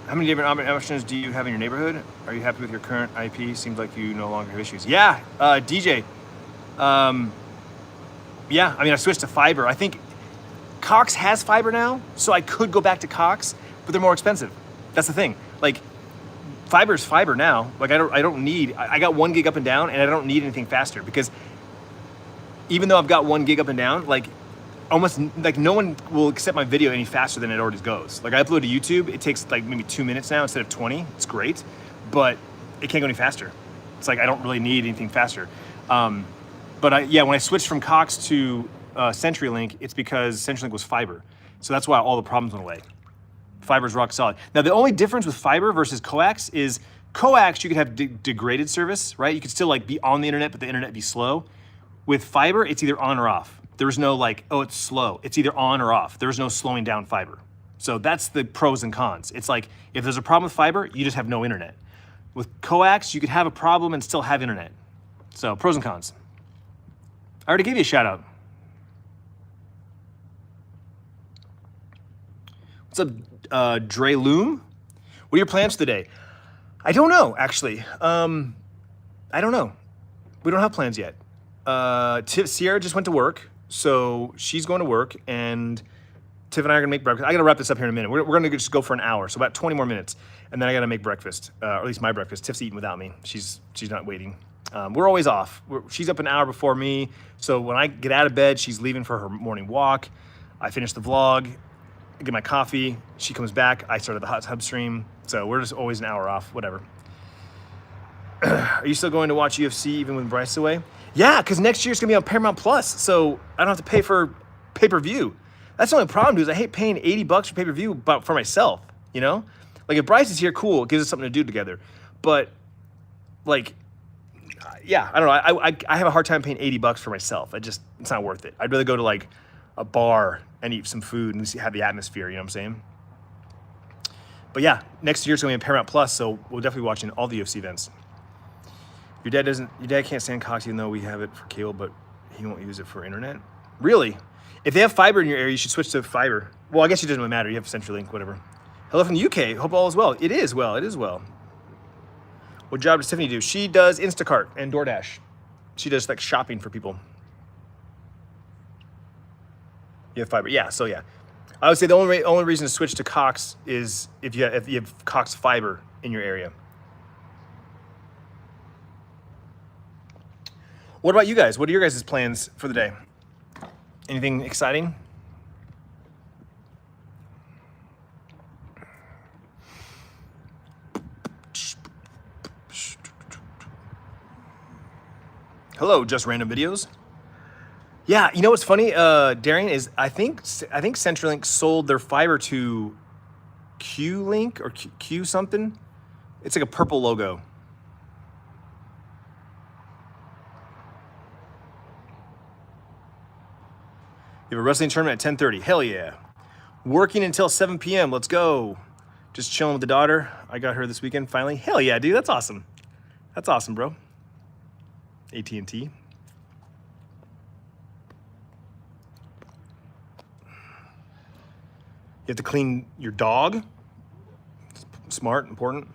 How many different options do you have in your neighborhood? Are you happy with your current IP? Seems like you no longer have issues. Yeah, DJ. Yeah, I mean, I switched to fiber. I think Cox has fiber now, so I could go back to Cox, but they're more expensive. That's the thing. Like, fiber's fiber now. Like, I don't need. I got 1 gig up and down, and I don't need anything faster because even though I've got 1 gig up and down, like, almost like no one will accept my video any faster than it already goes. Like, I upload to YouTube, it takes like maybe 2 minutes now instead of 20. It's great, but it can't go any faster. It's like I don't really need anything faster. But when I switched from Cox to CenturyLink, it's because CenturyLink was fiber. So that's why all the problems went away. Fiber's rock solid. Now, the only difference with fiber versus coax is coax, you could have degraded service, right? You could still like be on the internet, but the internet be slow. With fiber, it's either on or off. There's no like, oh, it's slow. It's either on or off. There's no slowing down fiber. So that's the pros and cons. It's like, if there's a problem with fiber, you just have no internet. With coax, you could have a problem and still have internet. So pros and cons. I already gave you a shout out. What's up, Dre Loom? What are your plans today? I don't know, actually. I don't know. We don't have plans yet. Sierra just went to work, so she's going to work, and Tiff and I are gonna make breakfast. I gotta wrap this up here in a minute. We're gonna just go for an hour, so about 20 more minutes, and then I gotta make breakfast, or at least my breakfast. Tiff's eating without me. She's not waiting. We're always off. She's up an hour before me, so when I get out of bed, she's leaving for her morning walk. I finish the vlog, I get my coffee, she comes back, I started the hot tub stream, so we're just always an hour off, whatever. Are you still going to watch UFC even with Bryce away? Yeah, because next year's gonna be on Paramount Plus, so I don't have to pay for pay-per-view. That's the only problem, dude, is I hate paying $80 for pay-per-view but for myself, you know? Like, if Bryce is here, cool, it gives us something to do together. But, like, yeah, I don't know, I have a hard time paying $80 for myself. It's not worth it. I'd rather go to, like, a bar and eat some food and have the atmosphere, you know what I'm saying? But yeah, next year's gonna be on Paramount Plus, so we'll definitely be watching all the UFC events. Your dad can't stand Cox even though we have it for cable, but he won't use it for internet? Really? If they have fiber in your area, you should switch to fiber. Well, I guess it doesn't really matter. You have CenturyLink, whatever. Hello from the UK. Hope all is well. It is well. It is well. What job does Tiffany do? She does Instacart and DoorDash. She does like shopping for people. You have fiber. Yeah, so yeah. I would say the only reason to switch to Cox is if you have Cox fiber in your area. What about you guys? What are your guys' plans for the day? Anything exciting? Hello, Just Random Videos. Yeah, you know what's funny, Darian, is I think CenturyLink sold their fiber to Q-Link or Q something. It's like a purple logo. You have a wrestling tournament at 10:30. Hell yeah. Working until 7 p.m. Let's go. Just chilling with the daughter. I got her this weekend finally. Hell yeah, dude. That's awesome. That's awesome, bro. AT&T. You have to clean your dog. Smart, important.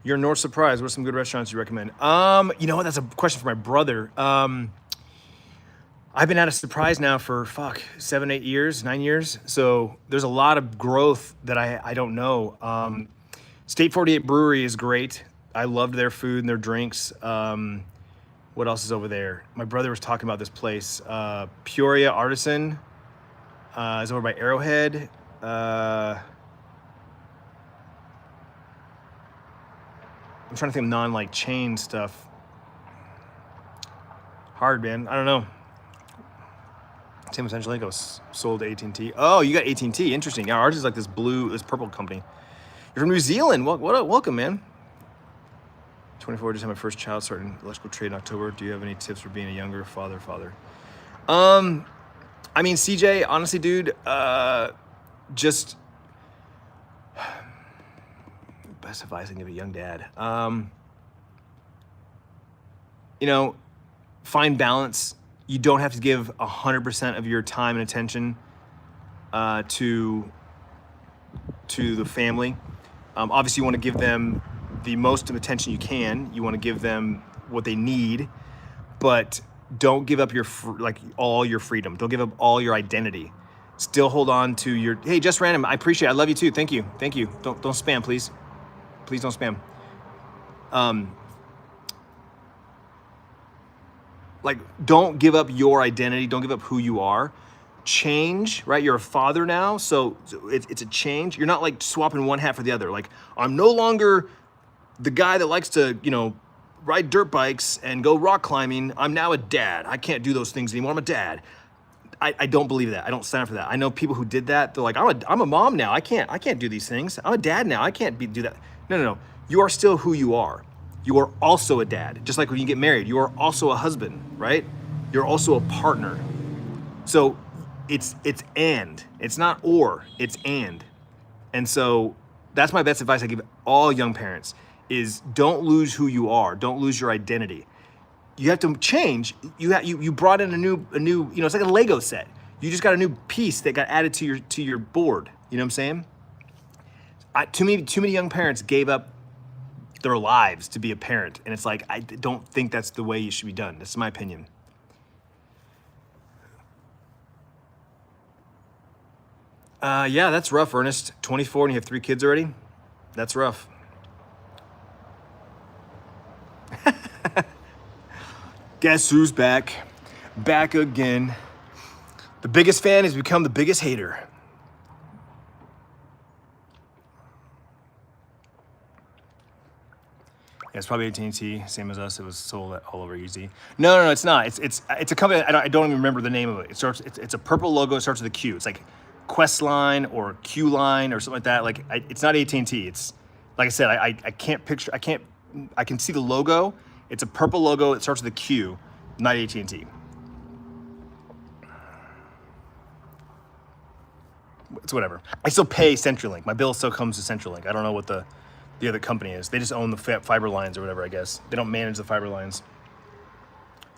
You're North Surprise. What are some good restaurants you recommend? You know what? That's a question for my brother. I've been at a Surprise now for 7, 8 years, 9 years. So there's a lot of growth that I don't know. State 48 Brewery is great. I loved their food and their drinks. What else is over there? My brother was talking about this place. Peoria Artisan is over by Arrowhead. I'm trying to think of non chain stuff. Hard, man. I don't know. Same with CenturyLink was sold to AT&T. Oh, you got AT&T. Interesting. Yeah, ours is like this purple company. You're from New Zealand. Welcome, man. 24, just had my first child starting electrical trade in October. Do you have any tips for being a younger father? I mean, CJ, honestly, dude, just best advice I can give a young dad. You know, find balance. You don't have to give 100% of your time and attention to the family. Obviously, you want to give them the most of attention you can. You want to give them what they need, but don't give up all your freedom. Don't give up all your identity. Still hold on to your, hey, Just Random, I appreciate it. I love you too. Thank you. Don't spam, please. Please don't spam. Don't give up your identity. Don't give up who you are. Change, right? You're a father now, so it's a change. You're not like swapping one hat for the other. Like, I'm no longer the guy that likes to, ride dirt bikes and go rock climbing. I'm now a dad. I can't do those things anymore. I'm a dad. I don't believe that. I don't stand up for that. I know people who did that. They're like, I'm a mom now. I can't do these things. I'm a dad now. I can't do that. No. You are still who you are. you are also a dad. Just like when you get married, you are also a husband, right? You're also a partner. So it's and. It's not or, it's and. And so that's my best advice I give all young parents is don't lose who you are. Don't lose your identity. You have to change. You brought in a new, it's like a Lego set. You just got a new piece that got added to your board. You know what I'm saying? Too many young parents gave up their lives to be a parent. And it's like, I don't think that's the way it should be done. That's my opinion. Yeah, that's rough, Ernest. 24 and you have 3 kids already? That's rough. Guess who's back? Back again. The biggest fan has become the biggest hater. Yeah, it's probably AT&T, same as us. It was sold all over easy. No, it's not. It's a company. I don't even remember the name of it. It's a purple logo. It starts with a Q. It's like Questline or Q Line or something like that. Like it's not AT&T. It's like I said. I can't picture. I can see the logo. It's a purple logo. It starts with a Q, not AT&T. It's whatever. I still pay CenturyLink. My bill still comes to CenturyLink. I don't know what the other company is. They just own the fiber lines or whatever, I guess. They don't manage the fiber lines.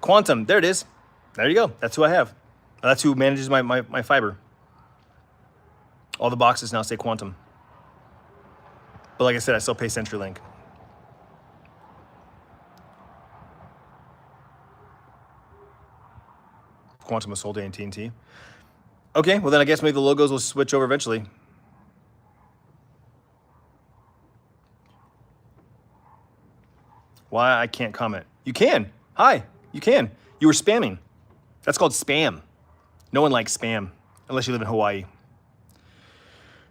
Quantum, there it is. There you go. That's who I have. That's who manages my fiber. All the boxes now say Quantum. But like I said, I still pay CenturyLink. Quantum was sold to AT&T. Okay, well then I guess maybe the logos will switch over eventually. Why I can't comment? You can. Hi, you can. You were spamming. That's called spam. No one likes spam unless you live in Hawaii.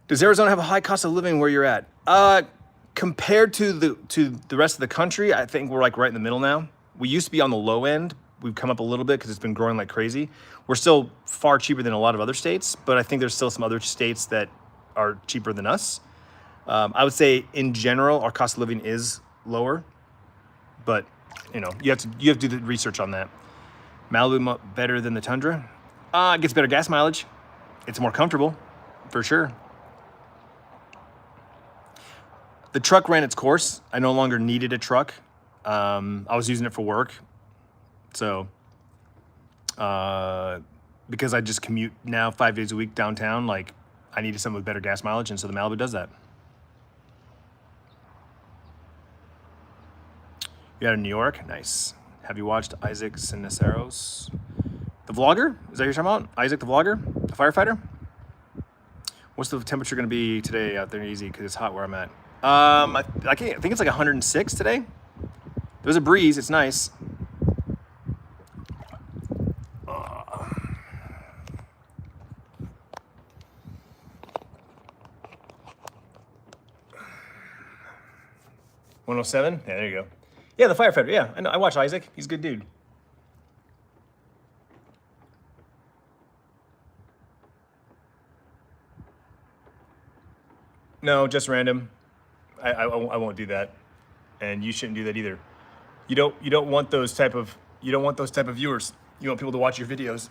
Does Arizona have a high cost of living where you're at? Compared to the rest of the country, I think we're like right in the middle now. We used to be on the low end. We've come up a little bit because it's been growing like crazy. We're still far cheaper than a lot of other states, but I think there's still some other states that are cheaper than us. I would say in general, our cost of living is lower, but you have to do the research on that. Malibu better than the Tundra? It gets better gas mileage. It's more comfortable, for sure. The truck ran its course. I no longer needed a truck. I was using it for work. So, because I just commute now 5 days a week downtown, like I needed something with better gas mileage, and so the Malibu does that. You're out of New York? Nice. Have you watched Isaac Siniceros? The vlogger? Is that what you're talking about? Isaac the vlogger? The firefighter? What's the temperature going to be today out there in Easy? Because it's hot where I'm at. I think it's like 106 today. There's a breeze. It's nice. $107? Yeah, there you go. Yeah, the firefighter. Yeah, I know. I watch Isaac. He's a good dude. No, just random. I won't do that, and you shouldn't do that either. You don't want those type of viewers. You want people to watch your videos.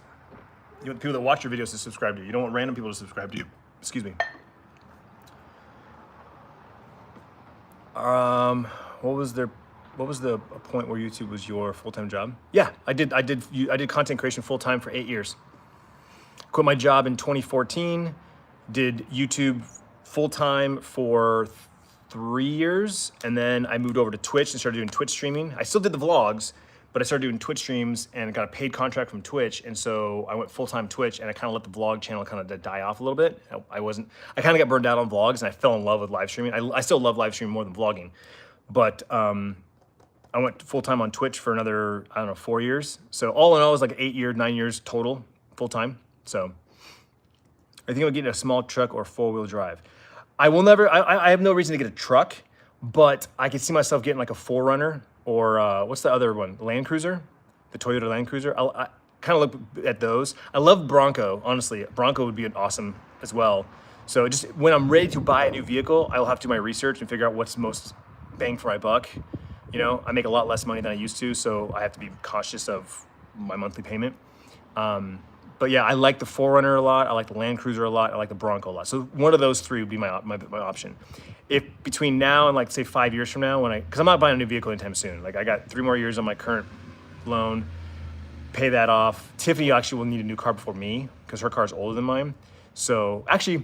You want people that watch your videos to subscribe to you. You don't want random people to subscribe to you. Excuse me. What was the point where YouTube was your full-time job? Yeah, I did content creation full-time for 8 years. Quit my job in 2014, did YouTube full-time for 3 years, and then I moved over to Twitch and started doing Twitch streaming. I still did the vlogs, but I started doing Twitch streams and got a paid contract from Twitch, and so I went full-time Twitch, and I kind of let the vlog channel kind of die off a little bit. I kind of got burned out on vlogs, and I fell in love with live streaming. I still love live streaming more than vlogging, but I went full-time on Twitch for another, 4 years. So all in all, it was like 9 years total full-time. So I think I'll get a small truck or four-wheel drive. I have no reason to get a truck, but I could see myself getting like a 4Runner or what's the other one? Land Cruiser, the Toyota Land Cruiser. I kind of look at those. I love Bronco, honestly. Bronco would be awesome as well. So just when I'm ready to buy a new vehicle, I will have to do my research and figure out what's most bang for my buck. You know, I make a lot less money than I used to, so I have to be cautious of my monthly payment. But yeah, I like the 4Runner a lot. I like the Land Cruiser a lot. I like the Bronco a lot. So one of those three would be my option. If between now and like say 5 years from now, because I'm not buying a new vehicle anytime soon. Like I got 3 more years on my current loan, pay that off. Tiffany actually will need a new car before me because her car is older than mine. So actually,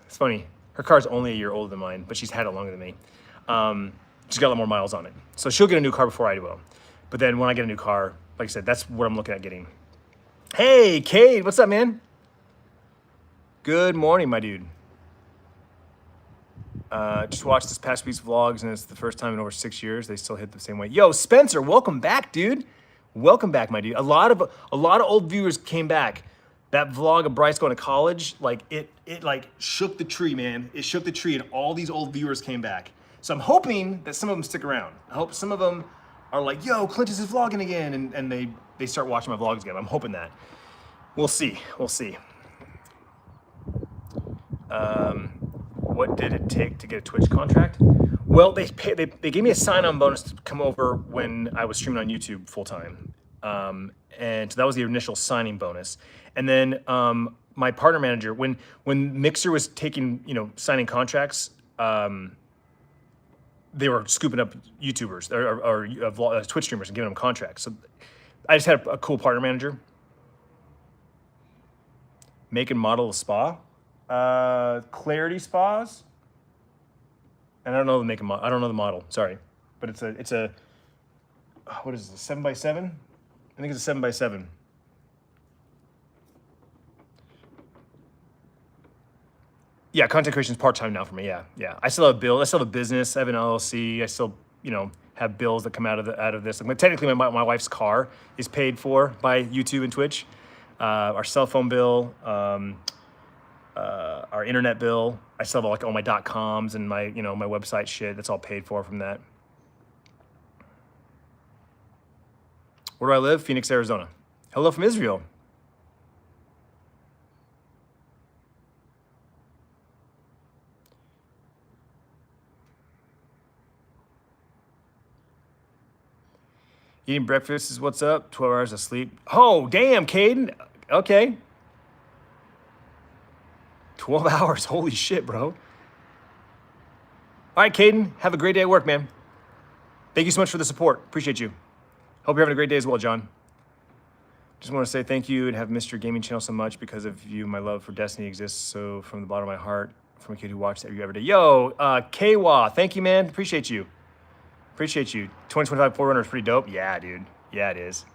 it's funny. Her car is only a year older than mine, but she's had it longer than me. She's got a lot more miles on it. So she'll get a new car before I will. But then when I get a new car, like I said, that's what I'm looking at getting. Hey, Cade, what's up, man? Good morning, my dude. Just watched this past week's vlogs, and it's the first time in over 6 years they still hit the same way. Yo, Spencer, welcome back, dude. Welcome back, my dude. A lot of old viewers came back. That vlog of Bryce going to college, like it like shook the tree, man. It shook the tree, and all these old viewers came back. So I'm hoping that some of them stick around. I hope some of them are like, yo, Clintus is vlogging again, and they start watching my vlogs again. I'm hoping that. We'll see. We'll see. What did it take to get a Twitch contract? Well, they gave me a sign-on bonus to come over when I was streaming on YouTube full time, and so that was the initial signing bonus. And then my partner manager, when Mixer was taking signing contracts, they were scooping up YouTubers or Twitch streamers and giving them contracts. So I just had a cool partner manager. Make and model a spa. Clarity Spas. And I don't know the make and model. I don't know the model. Sorry, but it's a what is this? 7x7? I think it's a 7x7. Yeah, content creation is part-time now for me. Yeah. I still have bills. I still have a business. I have an LLC. I still, have bills that come out of this. Like, technically, my wife's car is paid for by YouTube and Twitch. Our cell phone bill, our internet bill. I still have like all my .coms and my my website shit. That's all paid for from that. Where do I live? Phoenix, Arizona. Hello from Israel. Eating breakfast is what's up. 12 hours of sleep. Oh, damn, Caden. Okay. 12 hours. Holy shit, bro. All right, Caden. Have a great day at work, man. Thank you so much for the support. Appreciate you. Hope you're having a great day as well, John. Just want to say thank you and have missed your gaming channel so much. Because of you, my love for Destiny exists. So from the bottom of my heart, from a kid who watched you every day. Yo, Kwa, thank you, man. Appreciate you. Appreciate you. 2025 4Runner is pretty dope. Yeah, dude. Yeah, it is.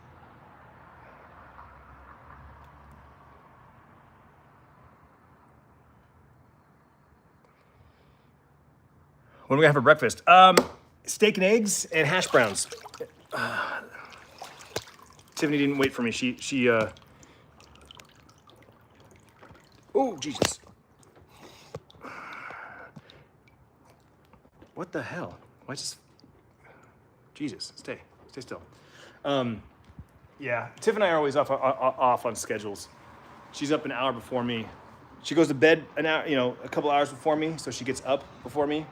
What are we gonna have for breakfast? Steak and eggs and hash browns. Tiffany didn't wait for me. She oh, Jesus. What the hell? Why is this? Jesus, stay still. Yeah, Tiff and I are always off on schedules. She's up an hour before me. She goes to bed an hour, a couple hours before me, so she gets up before me.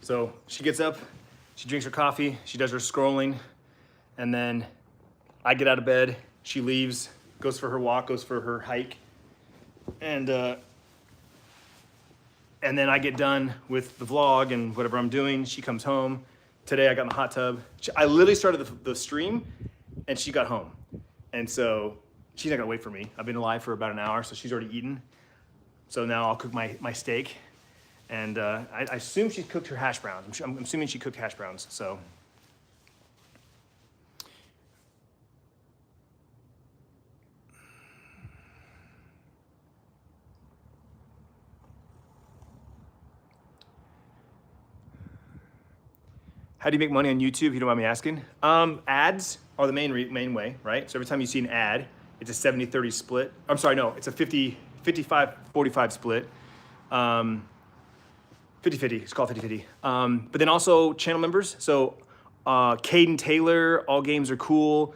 So she gets up, she drinks her coffee, she does her scrolling, and then I get out of bed, she leaves, goes for her walk, goes for her hike, and then I get done with the vlog and whatever I'm doing. She comes home. Today I got in the hot tub. I literally started the stream, and she got home. And so she's not gonna wait for me. I've been alive for about an hour, so she's already eaten. So now I'll cook my steak. And I assume she cooked her hash browns. I'm assuming she cooked hash browns, so. How do you make money on YouTube, if you don't mind me asking? Ads are the main way, right? So every time you see an ad, it's a 70-30 split. I'm sorry, no, it's a 55-45 split. 50-50, it's called 50-50. But then also channel members. So Caden Taylor, all games are cool.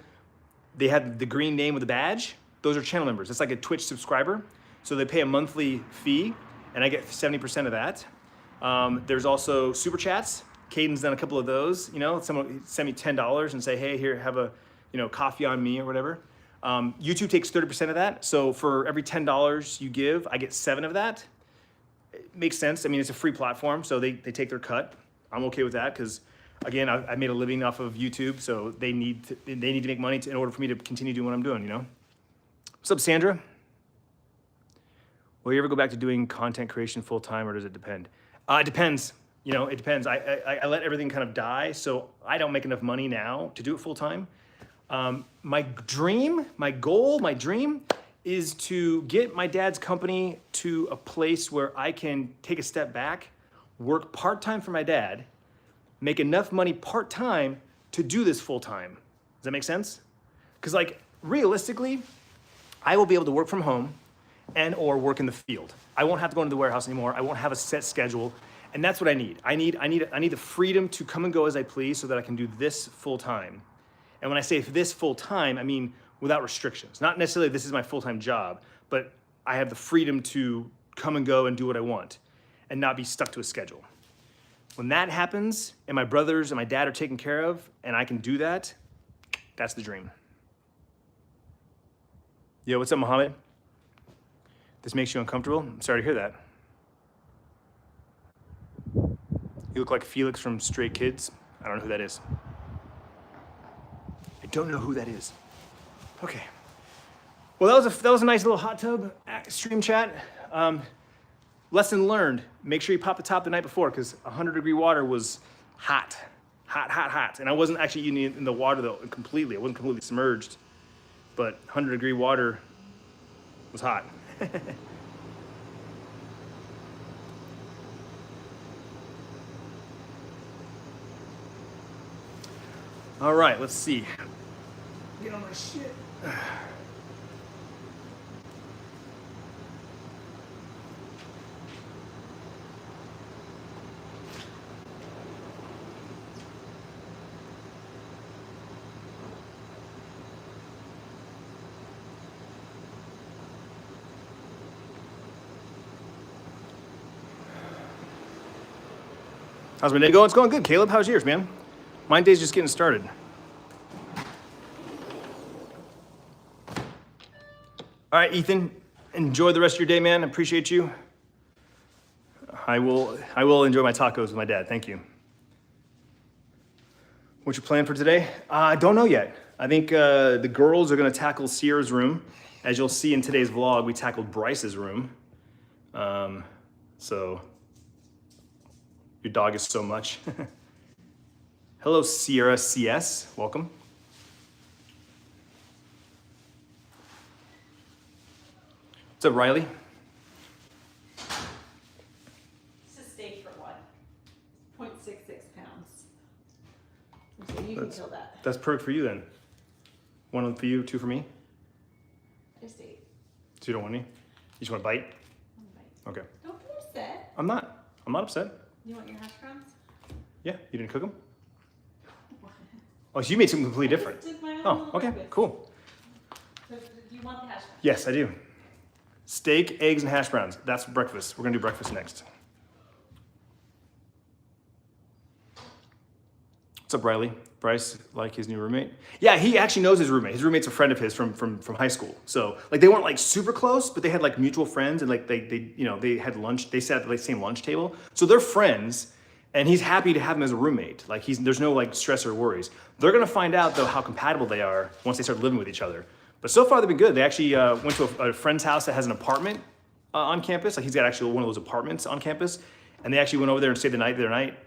They have the green name with the badge. Those are channel members. It's like a Twitch subscriber. So they pay a monthly fee and I get 70% of that. There's also super chats. Caden's done a couple of those. You know, someone sent me $10 and say, hey, here, have a, you know, coffee on me or whatever. YouTube takes 30% of that. So for every $10 you give, I get 7 of that. It makes sense. I mean, it's a free platform, so they take their cut. I'm okay with that because, again, I made a living off of YouTube, so they need to make money in order for me to continue doing what I'm doing, you know? What's up, Sandra? Will you ever go back to doing content creation full time, or does it depend? It depends. You know, it depends. I let everything kind of die, so I don't make enough money now to do it full time. My dream, my goal, my dream is to get my dad's company to a place where I can take a step back, work part-time for my dad, make enough money part-time to do this full-time. Does that make sense? Because like realistically, I will be able to work from home and or work in the field. I won't have to go into the warehouse anymore. I won't have a set schedule. And that's what I need. I need the freedom to come and go as I please so that I can do this full-time. And when I say this full-time, I mean without restrictions. Not necessarily this is my full-time job, but I have the freedom to come and go and do what I want and not be stuck to a schedule. When that happens and my brothers and my dad are taken care of and I can do that, that's the dream. Yo, what's up, Mohammed? This makes you uncomfortable? I'm sorry to hear that. You look like Felix from Stray Kids. I don't know who that is. I don't know who that is. Okay. Well, that was a nice little hot tub stream chat. Lesson learned, make sure you pop the top the night before because 100-degree water was hot. And I wasn't actually in the water though completely. I wasn't completely submerged, but 100-degree water was hot. All right, let's see. Get on my shit. How's my day going? It's going good, Caleb. How's yours, man? My day's just getting started. All right, Ethan, enjoy the rest of your day, man. I appreciate you. I will enjoy my tacos with my dad. Thank you. What's your plan for today? I don't know yet. I think the girls are gonna tackle Sierra's room. As you'll see in today's vlog, we tackled Bryce's room. So your dog is so much. Hello, Sierra CS, welcome. What's up, Riley?
It's a steak for what? 0.66 pounds. So you can kill that.
That's perfect for you then. 1 for you, 2 for me?
Just ate.
So you don't want any? You just want to bite? Okay.
Don't be upset.
I'm not upset.
You want your hash browns?
Yeah, you didn't cook them? Oh, so you made something completely different.
I did my own
Oh,
little
okay,
breakfast.
cool.
So, do you want the hash browns?
Yes, I do. Steak, eggs, and hash browns. That's breakfast. We're gonna do breakfast next. What's up, Riley? Bryce, like his new roommate? Yeah, he actually knows his roommate. His roommate's a friend of his from high school. So like they weren't like super close, but they had like mutual friends and like they had lunch. They sat at the same lunch table. So they're friends, and he's happy to have him as a roommate. Like there's no like stress or worries. They're gonna find out though how compatible they are once they start living with each other. But so far they've been good. They actually went to a friend's house that has an apartment on campus. Like he's got actually one of those apartments on campus, and they actually went over there and stayed the night.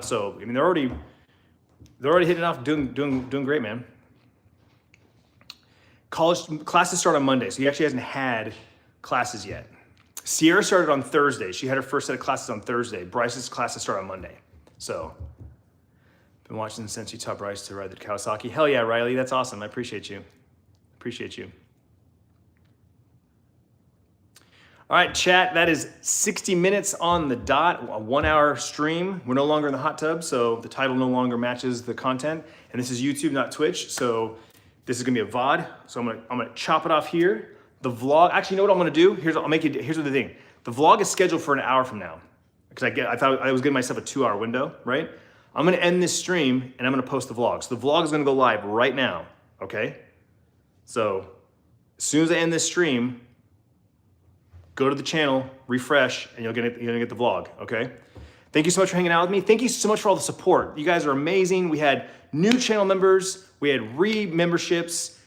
So I mean they're already hitting it off, doing great, man. College classes start on Monday, so he actually hasn't had classes yet. Sierra started on Thursday. She had her first set of classes on Thursday. Bryce's classes start on Monday. So been watching since you taught Bryce to ride the Kawasaki. Hell yeah, Riley, that's awesome. I appreciate you. All right, chat, that is 60 minutes on the dot, a 1 hour stream. We're no longer in the hot tub, so the title no longer matches the content. And this is YouTube, not Twitch, so this is gonna be a VOD. So I'm gonna chop it off here. The vlog, actually, you know what I'm gonna do? Here's what the thing. The vlog is scheduled for an hour from now, because I thought I was giving myself a 2 hour window, right? I'm gonna end this stream and I'm gonna post the vlog. So the vlog is gonna go live right now, okay? So as soon as I end this stream, go to the channel, refresh, and you're gonna get the vlog, okay? Thank you so much for hanging out with me. Thank you so much for all the support. You guys are amazing. We had new channel members, we had re-memberships,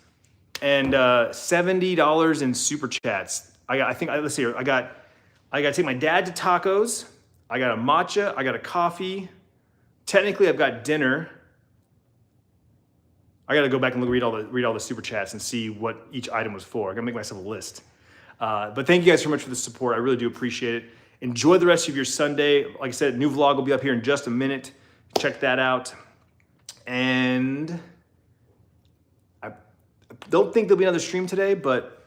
and $70 in super chats. Let's see here. I got to take my dad to tacos. I got a matcha. I got a coffee. Technically, I've got dinner. I got to go back and read all the super chats and see what each item was for. I got to make myself a list. But thank you guys so much for the support. I really do appreciate it. Enjoy the rest of your Sunday. Like I said, new vlog will be up here in just a minute. Check that out. And I don't think there'll be another stream today, but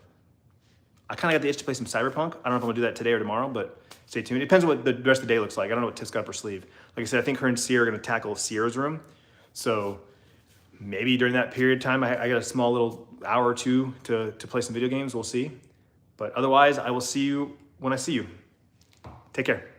I kind of got the itch to play some Cyberpunk. I don't know if I'm gonna do that today or tomorrow, but stay tuned. It depends on what the rest of the day looks like. I don't know what Tiff's got up her sleeve. Like I said, I think her and Sierra are gonna tackle Sierra's room. So maybe during that period of time, I got a small little hour or two to play some video games. We'll see. But otherwise, I will see you when I see you. Take care.